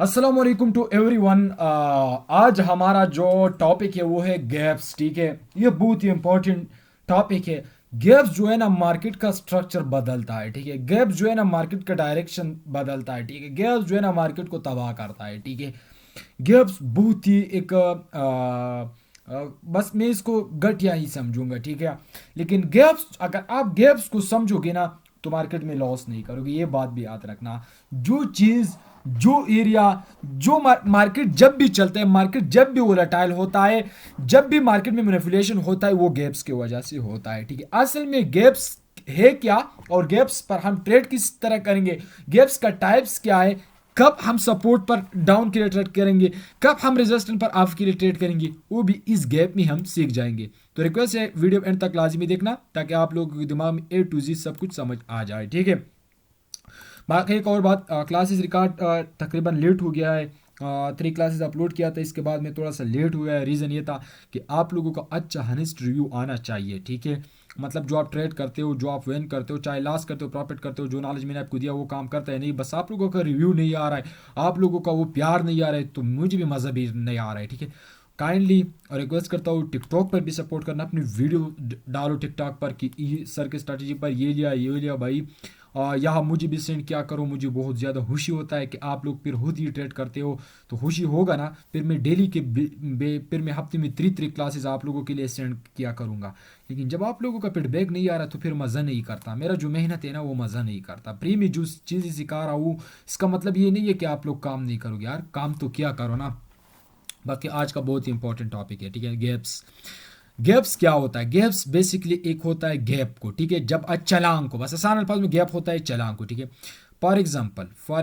अस्सलाम वालेकुम to everyone. आज हमारा जो टॉपिक है वो है गैप्स। ठीक है, ये बहुत ही इंपॉर्टेंट टॉपिक है। गैप्स जो है ना मार्केट का स्ट्रक्चर बदलता है। ठीक है, गैप्स जो है ना मार्केट का डायरेक्शन बदलता है। ठीक है, गैप्स जो है ना मार्केट को तबाह करता है। ठीक है, गैप्स बहुत ही एक बस मैं इसको घटिया ही समझूंगा। ठीक है, लेकिन गैप्स अगर आप गैप्स को समझोगे ना तो मार्केट में लॉस नहीं करोगे। ये बात भी याद रखना। जो चीज़, जो एरिया, जो मार्केट जब भी चलता है, मार्केट जब भी वोलेटाइल होता है, जब भी मार्केट में मैनिपुलेशन होता है, वो गैप्स की वजह से होता है। ठीक है, असल में गैप्स है क्या और गैप्स पर हम ट्रेड किस तरह करेंगे, गैप्स का टाइप्स क्या है, कब हम सपोर्ट पर डाउन के लिए ट्रेड करेंगे, कब हम रेजिस्टेंस पर अप के लिए ट्रेड करेंगे, वो भी इस गैप में हम सीख जाएंगे। तो रिक्वेस्ट है वीडियो एंड तक लाजमी देखना ताकि आप लोगों के दिमाग में ए टू जी सब कुछ समझ आ जाए। ठीक है, बाकी एक और बात, क्लासेस रिकॉर्ड तकरीबन लेट हो गया है। 3 क्लासेस अपलोड किया था, इसके बाद में थोड़ा सा लेट हो गया है। रीज़न ये था कि आप लोगों का अच्छा हनेस्ट रिव्यू आना चाहिए। ठीक है, मतलब जो आप ट्रेड करते हो, जो आप विन करते हो, चाहे लॉस करते हो प्रॉफिट करते हो, जो नॉलेज मैंने आपको दिया वो काम करता है नहीं, बस आप लोगों का रिव्यू नहीं आ रहा है, आप लोगों का वो प्यार नहीं आ रहा है, तो मुझे भी मज़ा भी नहीं आ रहा है। ठीक है, काइंडली रिक्वेस्ट करता हूँ टिकटॉक पर भी सपोर्ट करना, अपनी वीडियो डालो टिकटॉक पर कि सर के स्ट्रैटेजी पर ये लिया भाई, यहाँ मुझे भी सेंड क्या करो। मुझे बहुत ज़्यादा खुशी होता है कि आप लोग फिर खुद ही ट्रेड करते हो, तो खुशी होगा ना। फिर मैं डेली के फिर मैं हफ्ते में 3 क्लासेस आप लोगों के लिए सेंड किया करूँगा। लेकिन जब आप लोगों का फीडबैक नहीं आ रहा तो फिर मज़ा नहीं करता, मेरा जो मेहनत है ना वो मज़ा नहीं करता। फ्री में जो चीज़ें सिखा रहा हूँ इसका मतलब ये नहीं है कि आप लोग काम नहीं करोगे, यार काम तो क्या करो ना। बाकी आज का बहुत ही इंपॉर्टेंट टॉपिक है। ठीक है, गैप्स। गैप्स क्या होता है? गैप्स बेसिकली एक होता है गैप को, ठीक है, जब छलांग को, बस आसान अल्फाज में गैप होता है छलांग को। ठीक है, फॉर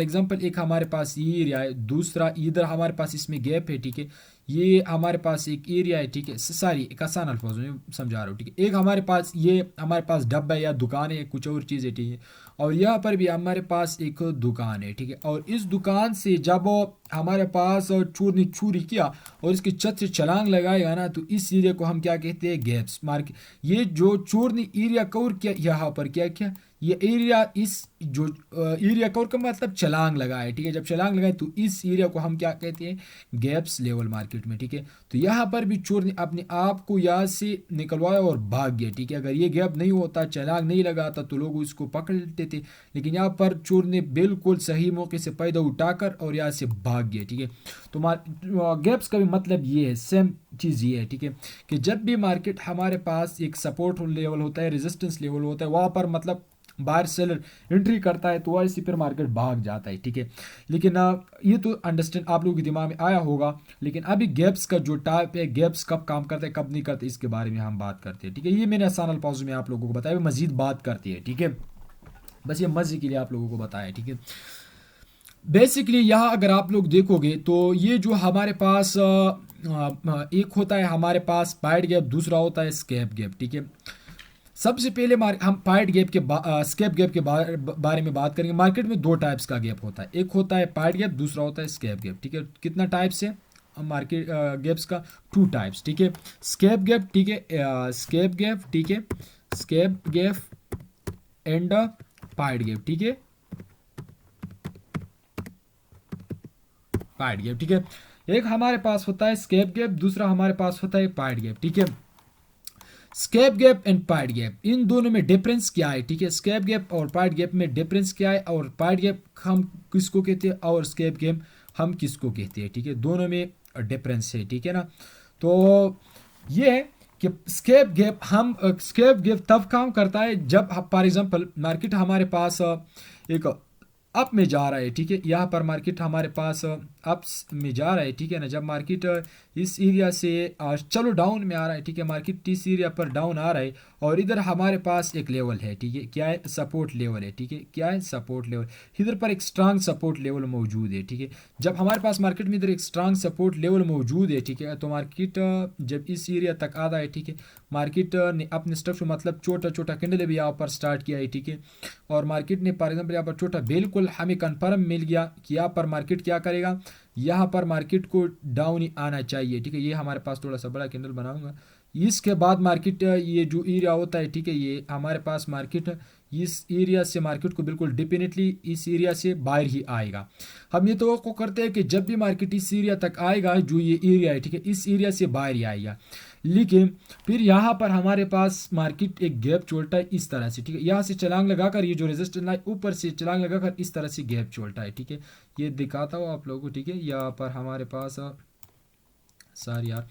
एग्जांपल एक हमारे पास ये एरिया है, दूसरा इधर हमारे पास इसमें गैप है। ठीक है, ये हमारे पास एक एरिया है। ठीक है, सारी एक आसान अल्फाज में समझा रहा हूँ। ठीक है, एक हमारे पास ये हमारे पास डब्बा है या दुकान है, कुछ और चीज़ है। ठीक है, और यहाँ पर भी हमारे पास एक दुकान है। ठीक है, और इस दुकान से जब हमारे पास चोर ने चोरी किया और इसकी छत से छलांग लगाएगा ना, तो इस एरिया को हम क्या कहते हैं? Gaps market. ये जो चोर ने एरिया कवर किया, यहाँ पर क्या क्या, ये एरिया, इस जो एरिया कवर का मतलब छलांग लगाए। ठीक है, जब छलांग लगाए तो इस एरिया को हम क्या कहते हैं? गैप्स लेवल मार्केट में। ठीक है, तो यहाँ पर भी चोर ने अपने आप को यहाँ से निकलवाया और भाग गया। ठीक है, अगर ये गैप नहीं होता, छलांग नहीं लगाता, तो लोग इसको पकड़ लेते थे। लेकिन यहाँ पर चोर ने बिल्कुल सही मौके से पैदा उठाकर और यहाँ से भाग गया। ठीक है, तो गैप्स का भी मतलब ये है, सेम चीज़ ये है। ठीक है, कि जब भी मार्केट हमारे पास एक सपोर्ट लेवल होता है, रेजिस्टेंस लेवल होता है, वहाँ पर मतलब बाहर सेलर एंट्री करता है तो वैसे फिर मार्केट भाग जाता है। ठीक है, लेकिन ये तो अंडरस्टैंड आप लोगों के दिमाग में आया होगा। लेकिन अभी गैप्स का जो टाइप है, गैप्स कब काम करते हैं कब नहीं करते, इसके बारे में हम बात करते हैं। ठीक है, ये मैंने आसान अल्फाजों में आप लोगों को बताया, मजीद बात करती है। ठीक है, बस ये मजे के लिए आप लोगों को बताया। ठीक है, बेसिकली यहाँ अगर आप लोग देखोगे तो ये जो हमारे पास एक होता है हमारे पास पाइड गैप, दूसरा होता है स्कैप गैप। ठीक है, सबसे पहले हम पाइड गैप के स्कैप गैप के बारे में बात करेंगे। मार्केट में 2 टाइप्स का गैप होता है, एक होता है पाइड गैप, दूसरा होता है स्कैप गैप। ठीक है, कितना टाइप्स है मार्केट गैप्स का? 2 टाइप्स। ठीक है, स्कैप गैप, ठीक है, स्कैप गैप, ठीक है, स्कैप गैप एंड पाइड गैप। ठीक है, पाइड गैप। ठीक है, एक हमारे पास होता है स्कैप गैप, दूसरा हमारे पास होता है पाइड गैप। ठीक है, स्कैप गैप एंड पाइड गैप, इन दोनों में डिफरेंस क्या है? ठीक है, स्कैप गैप और पाइड गैप में डिफरेंस क्या है, और पाइड गैप हम किसको कहते हैं और स्कैप गैप हम किसको कहते हैं? ठीक है, दोनों में डिफरेंस है। ठीक है ना, तो ये है कि स्कैप गैप तब काम करता है जब फॉर एग्जांपल मार्केट हमारे पास एक अप में जा रहा है। ठीक है, यहाँ पर मार्केट हमारे पास अप्स में जा रहा है। ठीक है ना, जब मार्केट इस एरिया से चलो डाउन में आ रहा है। ठीक है, मार्केट इस एरिया पर डाउन आ रहा है और इधर हमारे पास एक लेवल है। ठीक है, क्या है? सपोर्ट लेवल है। ठीक है, क्या है? Support level. इधर पर एक स्ट्रांग सपोर्ट लेवल मौजूद है। ठीक है, जब हमारे पास मार्केट में इधर एक स्ट्रांग सपोर्ट लेवल मौजूद है, ठीक है, तो मार्केट जब इस एरिया तक आता है, ठीक है, मार्केट ने अपने स्ट्रक्चर मतलब छोटा छोटा कैंडल भी यहाँ पर स्टार्ट किया है। ठीक है, और मार्केट ने फॉर एग्जाम्पल यहाँ पर छोटा, बिल्कुल हमें कन्फर्म मिल गया कि यहाँ पर मार्केट क्या करेगा, यहाँ पर मार्केट को डाउन ही आना चाहिए। ठीक है, ये हमारे पास थोड़ा सा बड़ा कैंडल बनाऊंगा। इसके बाद मार्केट ये जो एरिया होता है, ठीक है, ये हमारे पास मार्केट इस एरिया से मार्केट को बिल्कुल डेफिनेटली इस एरिया से बाहर ही आएगा। हम ये तो करते हैं कि जब भी मार्केट इस एरिया तक आएगा, जो ये एरिया है ठीक है, इस एरिया से बाहर ही आएगा। लेकिन फिर यहाँ पर हमारे पास मार्केट एक गैप छोड़ता है इस तरह से, ठीक है, यहाँ से छलांग लगाकर ये जो रेजिस्टेंस लाइन ऊपर से छलांग लगाकर इस तरह से गैप छोड़ता है, ठीक है। ये दिखाता हूँ आप लोगों को, ठीक है। यहाँ पर हमारे पास सॉरी यार,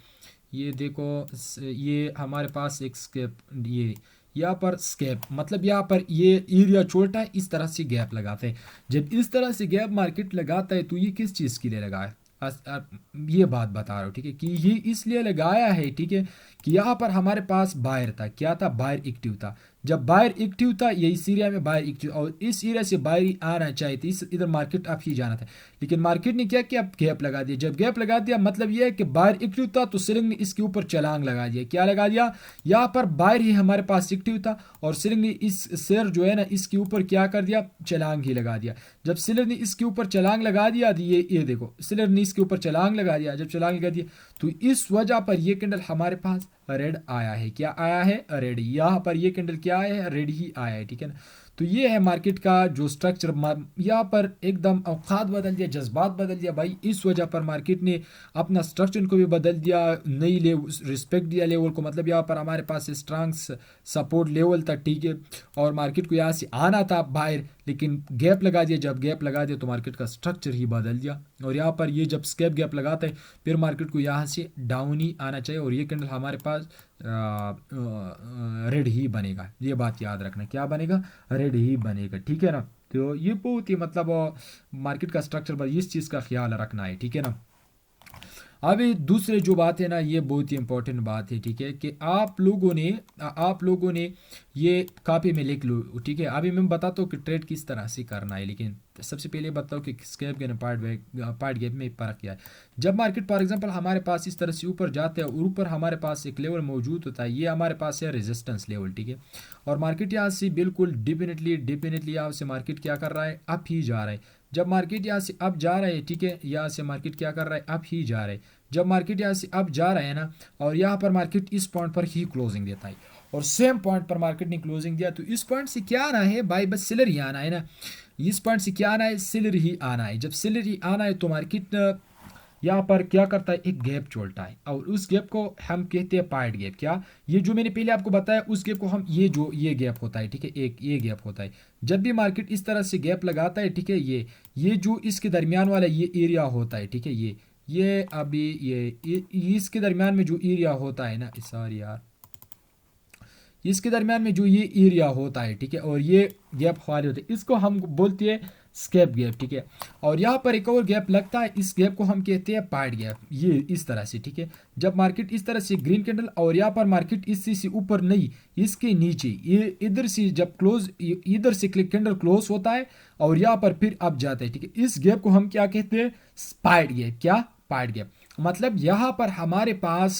ये देखो, ये हमारे पास एक स्केप, ये यहाँ पर स्केप मतलब यहाँ पर ये एरिया छोटा है, इस तरह से गैप लगाते हैं। जब इस तरह से गैप मार्केट लगाता है तो ये किस चीज़ के लिए लगा है, ये बात बता रहा हूँ, ठीक है, कि ये इसलिए लगाया है, ठीक है, कि यहाँ पर हमारे पास बायर था, क्या था, बायर एक्टिव था। जब बायर एक्टिव था, ये इस एरिया में बायर एक्टिव, और इस एरिया से बायर आना चाहिए थी, इस इधर मार्केट अब ही जाना था। लेकिन मार्केट ने क्या किया, गैप लगा दिया। जब गैप लगा दिया मतलब ये है कि बायर एक्टिव था, तो सेलिंग ने इसके ऊपर छलांग लगा दिया। क्या लगा दिया, यहाँ पर बायर ही हमारे पास एक्टिव था और सेलिंग ने इस शेयर जो है ना इसके ऊपर क्या कर दिया, छलांग ही लगा दिया। जब सेलर ने इसके ऊपर छलांग लगा दिया, ये देखो, सेलर ने इसके ऊपर छलांग लगा दिया। जब छलांग लगा दिया तो इस वजह पर ये कैंडल हमारे पास रेड आया है। क्या आया है, रेड। यहाँ पर ये कैंडल क्या आया है, रेड ही आया है, ठीक है ना। तो ये है मार्केट का जो स्ट्रक्चर, यहाँ पर एकदम औकात बदल दिया, जज्बात बदल दिया भाई। इस वजह पर मार्केट ने अपना स्ट्रक्चर को भी बदल दिया, नई रिस्पेक्ट दिया लेवल को। मतलब यहाँ पर हमारे पास स्ट्रांग सपोर्ट लेवल था, ठीक है, और मार्केट को यहाँ से आना था बाहर, लेकिन गैप लगा दिया। जब गैप लगा दिया तो मार्केट का स्ट्रक्चर ही बदल दिया। और यहाँ पर ये जब स्केप गैप लगाता है फिर मार्केट को यहाँ से डाउन ही आना चाहिए, और ये कैंडल हमारे पास रेड ही बनेगा। ये बात याद रखना, क्या बनेगा, रेड ही बनेगा, ठीक है ना। तो ये बहुत ही मतलब मार्केट का स्ट्रक्चर पर इस चीज़ का ख्याल रखना है, ठीक है ना। अभी दूसरे जो बात है ना, ये बहुत ही इंपॉर्टेंट बात है, ठीक है, कि आप लोगों ने ये कॉपी में लिख लो, ठीक है। अभी मैं बताता हूँ कि ट्रेड किस तरह से करना है, लेकिन सबसे पहले बताओ कि स्कैप गैप पार्ट गैप में फ़र्क क्या है। जब मार्केट फॉर एग्जांपल हमारे पास इस तरह से ऊपर जाते हैं और ऊपर हमारे पास एक लेवल मौजूद होता है, ये हमारे पास है रेजिस्टेंस लेवल, ठीक है। और मार्केट यहाँ से बिल्कुल डिफिनेटली यहाँ से मार्केट क्या कर रहा है, अप ही जा रहा है। जब मार्केट यहाँ से अप जा रहा है, ठीक है, यहाँ से मार्केट क्या कर रहा है, अप ही जा रहा है। जब मार्केट यहाँ से अप जा रहा है ना, और यहाँ पर मार्केट इस पॉइंट पर ही क्लोजिंग देता है, और सेम पॉइंट पर मार्केट ने क्लोजिंग दिया, तो इस पॉइंट से क्या आना है भाई, बस सेलर ही आना है ना। इस पॉइंट से क्या आना है, सेलर ही आना है। जब सेलर ही आना है तो मार्केट यहाँ पर क्या करता है, एक गैप छोड़ता है, और उस गैप को हम कहते हैं पार्ट गैप। क्या, ये जो मैंने पहले आपको बताया उस गैप को हम, ये गैप होता है, ठीक है, एक ये गैप होता है। जब भी मार्केट इस तरह से गैप लगाता है, ठीक है, ये जो इसके दरमियान वाला ये एरिया होता है, ठीक है, ये अभी ये इसके दरमियान में जो एरिया होता है ना, सॉरी यार, इसके दरमियान में जो ये एरिया होता है, ठीक है, और ये गैप खाली होता है, इसको हम बोलते हैं स्केप गैप, ठीक है। और यहाँ पर एक और गैप लगता है, इस गैप को हम कहते हैं पार्ट गैप, ये इस तरह से, ठीक है। जब मार्केट इस तरह से ग्रीन कैंडल, और यहाँ पर मार्केट इससे से ऊपर नहीं, इसके नीचे, ये इधर से जब क्लोज, इधर से कैंडल क्लोज होता है और यहाँ पर फिर अप जाता है, ठीक है, इस गैप को हम क्या कहते हैं, पार्ट गैप। क्या, पार्ट गैप। मतलब यहाँ पर हमारे पास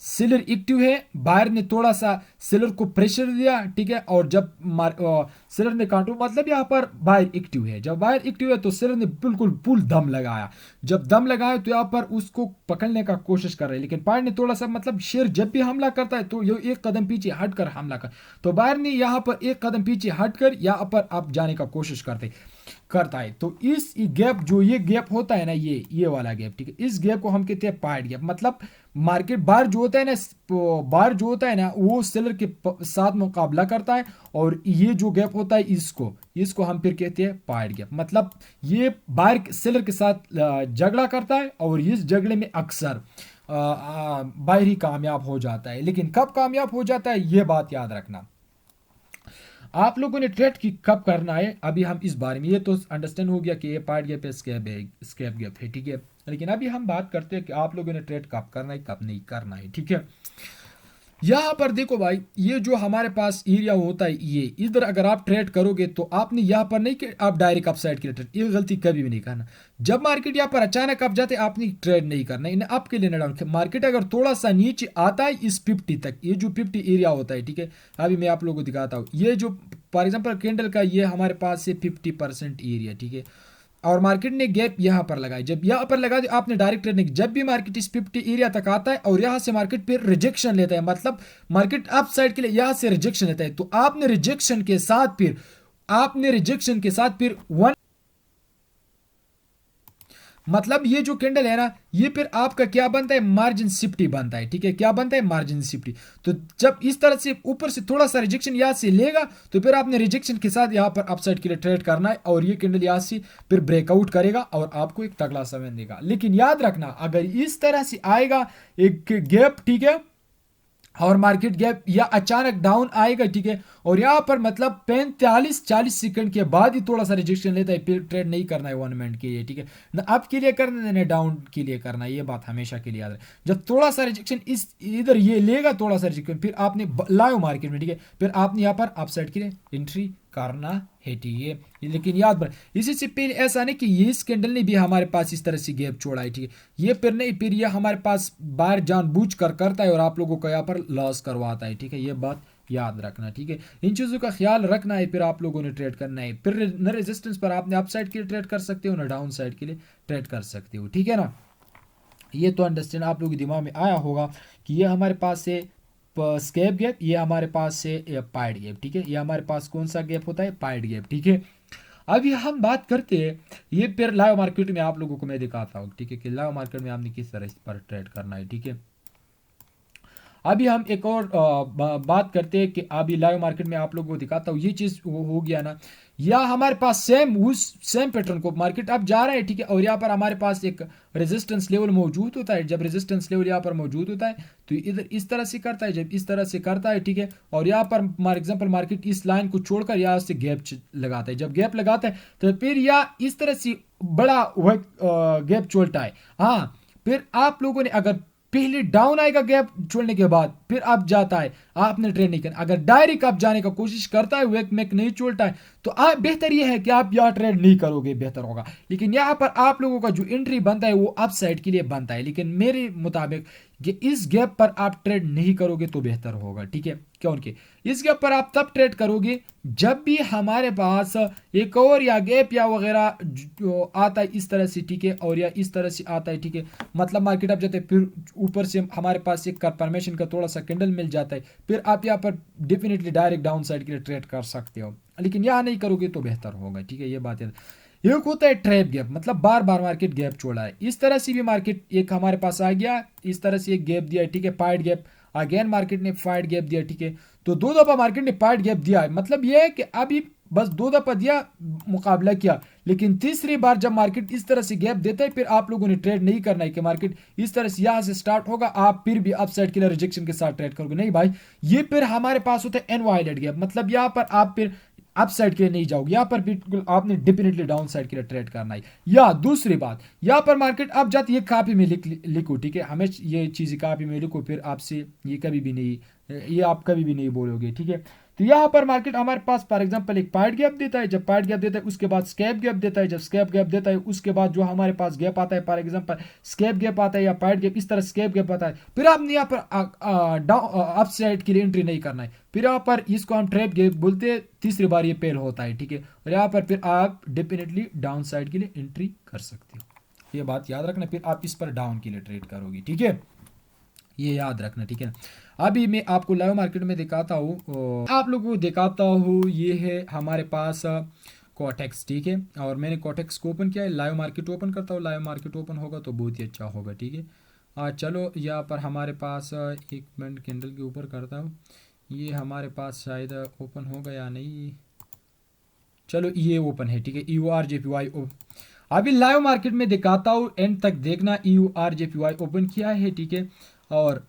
सेलर एक्टिव है, बायर ने थोड़ा सा सेलर को प्रेशर दिया, ठीक है, और जब सेलर ने काटो, मतलब यहाँ पर बायर एक्टिव है। जब बायर एक्टिव है तो सेलर ने बिल्कुल फुल दम लगाया। जब दम लगाया तो यहाँ पर उसको पकड़ने का कोशिश कर रहे हैं, लेकिन बायर ने थोड़ा सा, मतलब शेयर जब भी हमला करता है तो ये एक कदम पीछे हटकर हमला कर, तो बायर ने यहाँ पर एक कदम पीछे हटकर यहाँ पर आप जाने का कोशिश करता है। तो इस गैप, जो ये गैप होता है ना, ये वाला गैप, ठीक है, इस गैप को हम कहते हैं पार्ट गैप। मतलब मार्केट बार जो होता है ना, वो सेलर के साथ मुकाबला करता है, और ये जो गैप होता है इसको हम फिर कहते हैं पार्ट गैप। मतलब ये बार सेलर के साथ झगड़ा करता है, और इस झगड़े में अक्सर बायर ही कामयाब हो जाता है। लेकिन कब कामयाब हो जाता है, ये बात याद रखना। आप लोगों ने ट्रेड की कब करना है, अभी हम इस बारे में, ये तो अंडरस्टैंड हो गया कि ये पार्ट गैप है, स्कैप गैप है, ठीक है। लेकिन अभी हम बात करते हैं कि आप लोगों ने ट्रेड कब करना है, कब नहीं करना है, ठीक है। यहाँ पर देखो भाई, ये जो हमारे पास एरिया होता है, ये इधर अगर आप ट्रेड करोगे तो आपने यहाँ पर नहीं कि आप डायरेक्ट अपसाइड के लिए ट्रेड, ये गलती कभी भी नहीं करना। जब मार्केट यहाँ पर अचानक अप जाते आपने ट्रेड नहीं करना, इन्हें अप के लिए डाउन। मार्केट अगर थोड़ा सा नीचे आता है इस 50 तक, ये जो 50 एरिया होता है, ठीक है, अभी मैं आप लोगों को दिखाता हूँ। ये जो फॉर एग्जाम्पल कैंडल का ये हमारे पास से 50% एरिया, ठीक है। और मार्केट ने गैप यहाँ पर लगाई, जब यहाँ पर लगा दी आपने डायरेक्ट ट्रेड नहीं, जब भी मार्केट इस 50 एरिया तक आता है और यहाँ से मार्केट फिर रिजेक्शन लेता है, मतलब मार्केट अप साइड के लिए यहाँ से रिजेक्शन लेता है, तो आपने रिजेक्शन के साथ फिर वन, मतलब ये जो कैंडल है ना, ये फिर आपका क्या बनता है, मार्जिन सिफ्टी बनता है, ठीक है, क्या बनता है, मार्जिन सिफ्टी। तो जब इस तरह से ऊपर से थोड़ा सा रिजेक्शन यहाँ से लेगा, तो फिर आपने रिजेक्शन के साथ यहाँ पर अपसाइड के लिए ट्रेड करना है, और ये कैंडल यहाँ से फिर ब्रेकआउट करेगा और आपको एक तगड़ा समय देगा। लेकिन याद रखना, अगर इस तरह से आएगा एक गैप, ठीक है, और मार्केट गैप या अचानक डाउन आएगा, ठीक है, और यहाँ पर मतलब 45-40 सेकंड के बाद ही थोड़ा सा रिजेक्शन लेता है, फिर ट्रेड नहीं करना है 1 मिनट के लिए, ठीक है, ना अप के लिए करना है ना डाउन के लिए करना है, ये बात हमेशा के लिए याद रहे। जब थोड़ा सा रिजेक्शन इस इधर ये लेगा थोड़ा सा रिजेक्शन, फिर आपने लाओ मार्केट में, ठीक है, फिर आपने यहाँ पर अपसाइड के लिए एंट्री करना है, ठीक है। लेकिन याद रख, इसी से पहले ऐसा नहीं कि ये इस कैंडल ने भी हमारे पास इस तरह से गैप छोड़ा है, ठीक है, ये फिर नहीं, फिर ये हमारे पास बाहर जानबूझ कर करता है और आप लोगों को यहाँ पर लॉस करवाता है, ठीक है, ये बात याद रखना, ठीक है, इन चीज़ों का ख्याल रखना है, फिर आप लोगों ने ट्रेड करना है, फिर न रेजिस्टेंस पर आपने अप साइड के लिए ट्रेड कर सकते हो, ना डाउन साइड के लिए ट्रेड कर सकते हो, ठीक है ना। ये तो अंडरस्टैंड आप लोगों के दिमाग में आया होगा कि ये हमारे पास से स्केप गैप, ये हमारे पास से पाइड गैप, ठीक है, ये हमारे पास कौन सा गैप होता है, पाइड गैप, ठीक है। अभी हम बात करते हैं, ये फिर लाइव मार्केट में आप लोगों को मैं दिखाता हूँ, ठीक है, कि लाइव मार्केट में आपने किस तरह इस पर ट्रेड करना है, ठीक है। अभी हम एक और बात करते हैं कि अभी लाइव मार्केट में आप लोगों को दिखाता हूँ, ये चीज़ हो गया ना, या हमारे पास सेम पैटर्न को मार्केट अब जा रहा है, ठीक है, और यहाँ पर हमारे पास एक रेजिस्टेंस लेवल मौजूद होता है, जब रेजिस्टेंस लेवल यहाँ पर मौजूद होता है तो इधर इस तरह से करता है, जब इस तरह से करता है, ठीक है, और यहाँ पर फॉर एग्जाम्पल मार्केट इस लाइन को छोड़कर यहाँ से गैप लगाता है, जब गैप लगाता है तो फिर यह इस तरह से बड़ा गैप छोड़ता है। हाँ, फिर आप लोगों ने अगर पहले डाउन आएगा गैप छोड़ने के बाद फिर अप जाता है, आपने ट्रेड नहीं करना, अगर डायरेक्ट अप जाने का कोशिश करता है वेक मेक नहीं छोड़ता है, तो आप बेहतर यह है कि आप यहाँ ट्रेड नहीं करोगे, बेहतर होगा। लेकिन यहाँ पर आप लोगों का जो एंट्री बनता है वो अप साइड के लिए बनता है, लेकिन मेरे मुताबिक कि इस गैप पर आप ट्रेड नहीं करोगे तो बेहतर होगा, ठीक है, क्योंकि इस गैप पर आप तब ट्रेड करोगे जब भी हमारे पास एक और या गैप या वगैरह जो आता है इस तरह से, ठीक है, और या इस तरह से आता है, ठीक है, मतलब मार्केट अप जाते हैं, फिर ऊपर से हमारे पास एक कंफर्मेशन का थोड़ा सा कैंडल मिल जाता है, फिर आप यहाँ पर डेफिनेटली डायरेक्ट डाउन साइड के लिए ट्रेड कर सकते हो, लेकिन यहाँ नहीं करोगे तो बेहतर होगा, ठीक है, ये बात है। एक होता है ट्रैप गैप, मतलब बार बार मार्केट गैप छोड़ा है, इस तरह से भी मार्केट एक हमारे पास आ गया, इस तरह से एक गैप दिया है, ठीक है, पाइड गैप, अगेन मार्केट ने पाइड गैप दिया, ठीक है, तो 2 दफा मार्केट ने पाइड गैप दिया है, मतलब यह है कि अभी बस 2 दफा दिया, मुकाबला किया, लेकिन तीसरी बार जब मार्केट इस तरह से गैप देता है फिर आप लोगों ने ट्रेड नहीं करना है कि मार्केट इस तरह से यहाँ से स्टार्ट होगा आप फिर भी अपसाइड के लिए रिजेक्शन के साथ ट्रेड करोगे, नहीं भाई, ये फिर हमारे पास होता है एनवायलेट गैप, मतलब यहाँ पर आप फिर अप साइड के लिए नहीं जाओगे, यहाँ पर बिल्कुल आपने डेफिनेटली डाउन साइड के लिए ट्रेड करना है। या दूसरी बात, यहाँ पर मार्केट अब जाती है, कापी में लिखो, ठीक है, हमें ये चीज़ कापी में लिखो, फिर आपसे ये कभी भी नहीं, ये आप कभी भी नहीं बोलोगे, ठीक है। तो यहाँ पर मार्केट हमारे पास फॉर एग्जांपल एक पाइड गैप देता है, जब पाइड गैप देता है उसके बाद स्कैप गैप देता है, जब स्कैप गैप देता है उसके बाद जो हमारे पास गैप आता है, फॉर एग्जांपल स्कैप गैप आता है या पाइड गैप, इस तरह स्कैप गैप आता है, फिर आपने यहाँ पर डाउन अप साइड के लिए एंट्री नहीं करना है, फिर यहाँ पर इसको हम ट्रैप गैप बोलते हैं, तीसरी बार ये फेल होता है, ठीक है, और यहाँ पर फिर आप डेफिनेटली डाउन साइड के लिए एंट्री कर सकते हो, ये बात याद रखना, फिर आप इस पर डाउन के लिए ट्रेड करोगे, ठीक है, ये याद रखना, ठीक है। अभी मैं आपको लाइव मार्केट में दिखाता हूँ, आप लोगों को दिखाता हूँ, ये है हमारे पास कोटेक्स, ठीक है, और मैंने कोटेक्स को ओपन किया है, लाइव मार्केट ओपन करता हूँ, लाइव मार्केट ओपन होगा तो बहुत ही अच्छा होगा, ठीक है। चलो यहाँ पर हमारे पास एक मिनट कैंडल के ऊपर करता हूँ, ये हमारे पास शायद ओपन होगा या नहीं, चलो ये ओपन है, ठीक है, EURJPY अभी लाइव मार्केट में दिखाता हूँ, एंड तक देखना, EURJPY ओपन किया है, ठीक है, और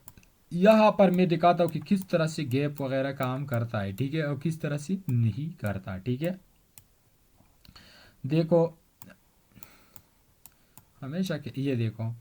यहाँ पर मैं दिखाता हूँ कि किस तरह से गैप वगैरह काम करता है, ठीक है, और किस तरह से नहीं करता, ठीक है। देखो हमेशा के ये देखो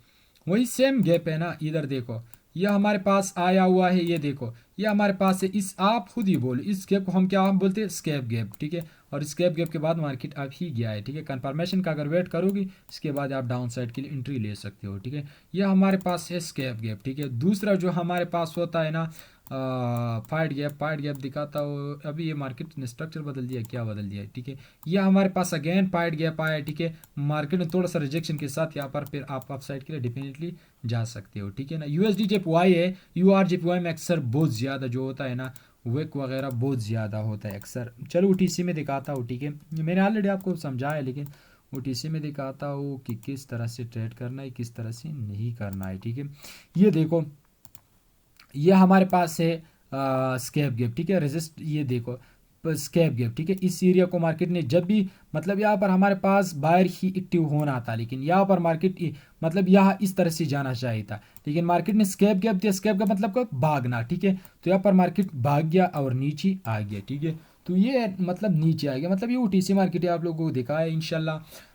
वही सेम गैप है ना, इधर देखो ये हमारे पास आया हुआ है, ये देखो ये हमारे पास है, इस आप खुद ही बोलो इस गैप को हम क्या हम बोलते हैं, स्कैप गैप, ठीक है, और स्कैप गैप के बाद मार्केट अब ही गया है, ठीक है, कंफर्मेशन का अगर वेट करोगी इसके बाद आप डाउन साइड के लिए एंट्री ले सकते हो, ठीक है, ये हमारे पास है स्कैप गैप, ठीक है। दूसरा जो हमारे पास होता है ना, फाइट गैप दिखाता हो। अभी ये मार्केट ने स्ट्रक्चर बदल दिया, क्या बदल दिया है, ठीक है। ये हमारे पास अगेन फाइट गैप आया, ठीक है। मार्केट में थोड़ा सा रिजेक्शन के साथ यहाँ पर फिर आप अपसाइड के लिए डेफिनेटली जा सकते हो, ठीक है ना। यूएसडी जेप वाई है, यूआर जेप वाई में अक्सर बहुत ज़्यादा जो होता है ना वेक वगैरह बहुत ज़्यादा होता है अक्सर। चलो ओटीसी में दिखाता हूँ, ठीक है। मैंने ऑलरेडी आपको समझाया, लेकिन ओटीसी में दिखाता हूँ कि किस तरह से ट्रेड करना है, किस तरह से नहीं करना है, ठीक है। ये देखो, ये हमारे पास है स्कैप गैप, ठीक है। रेजिस्ट, ये देखो स्कैप गैप, ठीक है। इस एरिया को मार्केट ने जब भी मतलब यहाँ पर हमारे पास बाहर ही एक्टिव होना था, लेकिन यहाँ पर मार्केट मतलब यहाँ इस तरह से जाना चाहिए था, लेकिन मार्केट ने स्कैप गैप दिया। स्कैप गैप मतलब क्या, भागना, ठीक है। तो यहाँ पर मार्केट भाग गया और नीचे आ गया, ठीक है। तो ये मतलब नीचे आ गया, मतलब ये ओटीसी मार्केट है, आप लोगों को दिखा है इंशाल्लाह।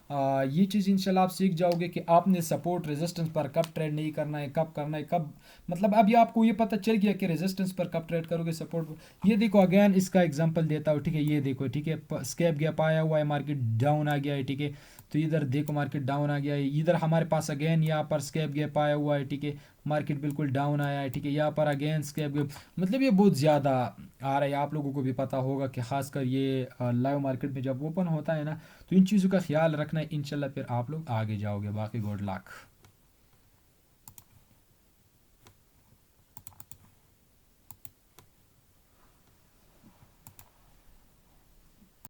ये चीज़ इंशाल्लाह आप सीख जाओगे कि आपने सपोर्ट रेजिस्टेंस पर कब ट्रेड नहीं करना है, कब करना है, कब मतलब अभी आपको ये पता चल गया कि रेजिस्टेंस पर कब ट्रेड करोगे, सपोर्ट पर। ये देखो अगेन इसका एग्जांपल देता हूँ, ठीक है। ये देखो, ठीक है, स्कैप गैप आया हुआ है, मार्केट डाउन आ गया है, ठीक है। तो इधर देखो मार्केट डाउन आ गया है, इधर हमारे पास अगेन यहाँ पर स्कैप गैप आया हुआ है, ठीक है। मार्केट बिल्कुल डाउन आया है, ठीक है। यहाँ पर अगेन स्कैप गैप, मतलब ये बहुत ज़्यादा आ रहा है, आप लोगों को भी पता होगा कि खासकर ये लाइव मार्केट में जब ओपन होता है ना, तो इन चीज़ों का ख्याल रखना है। इंशाल्लाह फिर आप लोग आगे जाओगे। बाकी गुड लक।